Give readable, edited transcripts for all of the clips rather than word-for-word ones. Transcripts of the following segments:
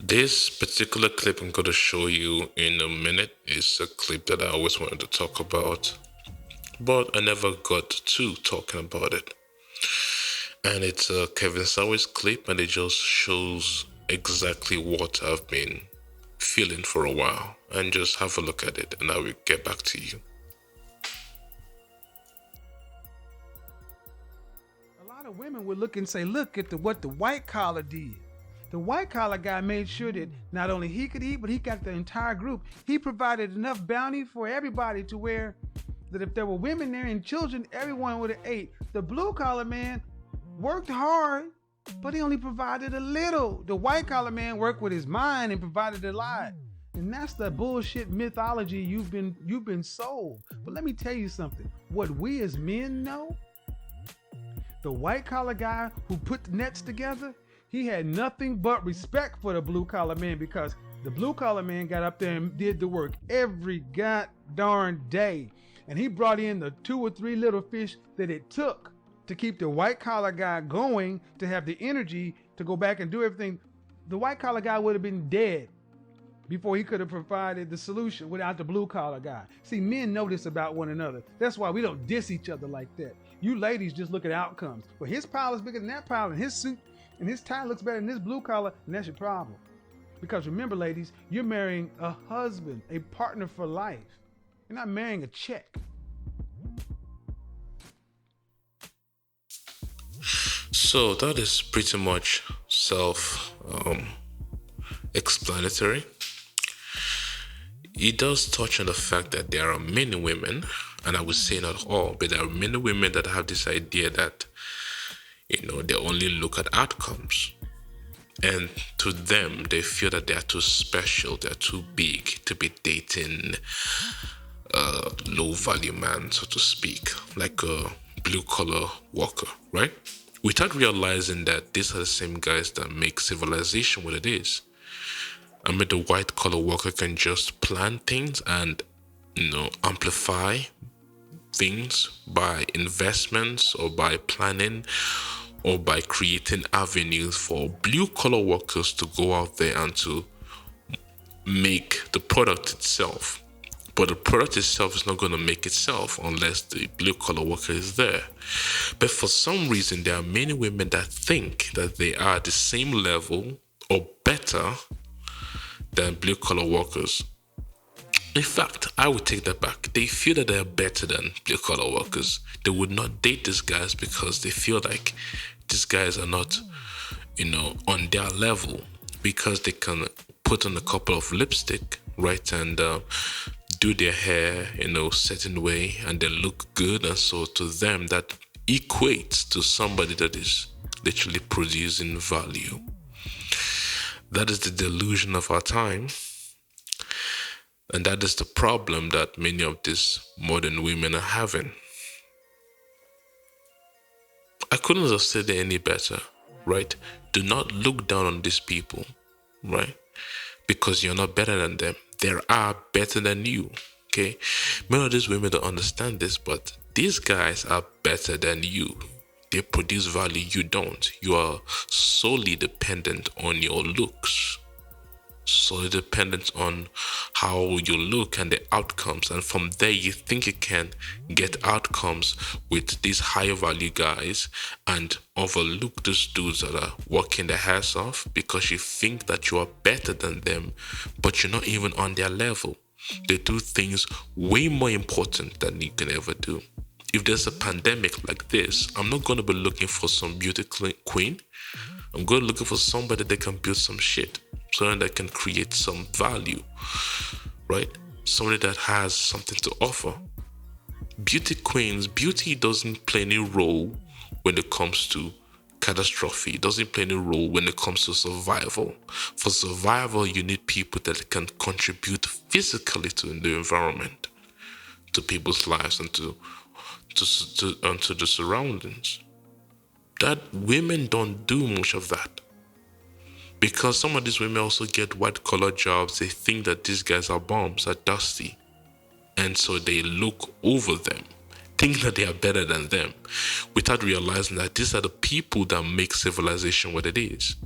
This particular clip I'm going to show you in a minute is a clip that I always wanted to talk about, but I never got to talking about it. And it's a Kevin Sawa's clip, and it just shows exactly what I've been feeling for a while. And just have a look at it, and I will get back to you. A lot of women would look and say, look at what the white collar did. The white collar guy made sure that not only he could eat, but he got the entire group. He provided enough bounty for everybody to where that if there were women there and children, everyone would have ate. The blue collar man worked hard, but he only provided a little. The white collar man worked with his mind and provided a lot. And that's the bullshit mythology you've been sold. But let me tell you something. What we as men know, the white collar guy who put the nets together, he had nothing but respect for the blue collar man because the blue collar man got up there and did the work every god darn day. And he brought in the 2 or 3 little fish that it took to keep the white collar guy going, to have the energy to go back and do everything. The white collar guy would have been dead before he could have provided the solution without the blue collar guy. See, men know this about one another. That's why we don't diss each other like that. You ladies just look at outcomes. Well, his pile is bigger than that pile, and his suit and his tie looks better than this blue collar, and that's your problem. Because remember, ladies, you're marrying a husband, a partner for life. You're not marrying a check. So that is pretty much self explanatory. It does touch on the fact that there are many women, and I would say not all, but there are many women that have this idea that, they only look at outcomes. And to them, they feel that they are too special, they're too big to be dating a low value man, so to speak, like a blue collar worker, right? Without realizing that these are the same guys that make civilization what it is. I mean, the white collar worker can just plan things and, amplify things by investments or by planning or by creating avenues for blue collar workers to go out there and to make the product itself. But the product itself is not going to make itself unless the blue collar worker is there. But for some reason, there are many women that think that they are the same level or better than blue collar workers. In fact, I would take that back. They feel that they are better than blue collar workers. They would not date these guys because they feel like these guys are not, on their level, because they can put on a couple of lipstick, right, and do their hair in a certain way, and they look good, and so to them that equates to somebody that is literally producing value. That is the delusion of our time. And that is the problem that many of these modern women are having. I couldn't have said it any better, right? Do not look down on these people, right? Because you're not better than them. There are better than you, okay? Many of these women don't understand this, but these guys are better than you. They produce value, you don't. You are solely dependent on your looks, solely dependent on how you look and the outcomes, and from there you think you can get outcomes with these higher value guys and overlook those dudes that are working their ass off because you think that you are better than them, but you're not even on their level. They do things way more important than you can ever do. If there's a pandemic like this, I'm not going to be looking for some beauty queen. I'm going to look for somebody that can build some shit, someone that can create some value, right? Somebody that has something to offer. Beauty queens, beauty doesn't play any role when it comes to catastrophe. It doesn't play any role when it comes to survival. For survival, you need people that can contribute physically to the environment, to people's lives, and to the surroundings. That women don't do much of that. Because some of these women also get white collar jobs, they think that these guys are bums, are dusty. And so they look over them, think that they are better than them, without realizing that these are the people that make civilization what it is.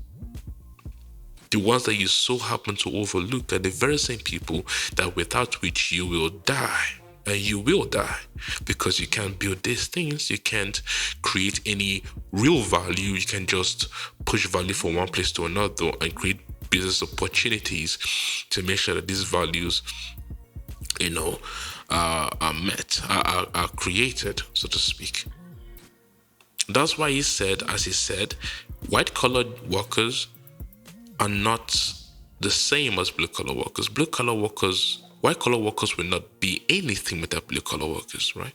The ones that you so happen to overlook are the very same people that without which you will die. And you will die because you can't build these things. You can't create any real value. You can just push value from one place to another and create business opportunities to make sure that these values, are met, are created, so to speak. That's why he said, as he said, white collared workers are not the same as blue collar workers. White collar workers will not be anything without blue collar workers, right?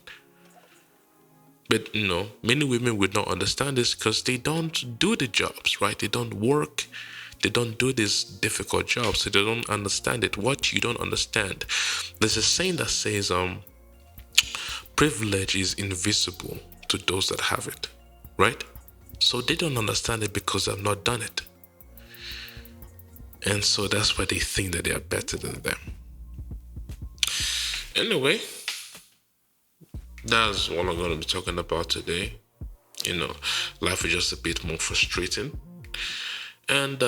But many women would not understand this because they don't do the jobs, right? They don't work. They don't do these difficult jobs, so they don't understand it. What you don't understand, there's a saying that says, privilege is invisible to those that have it, right? So they don't understand it because they've not done it. And so that's why they think that they are better than them. Anyway, that's what I'm going to be talking about today. Life is just a bit more frustrating. And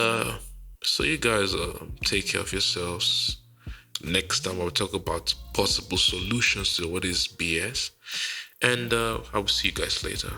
so you guys take care of yourselves. Next time I'll talk about possible solutions to what is BS. And I will see you guys later.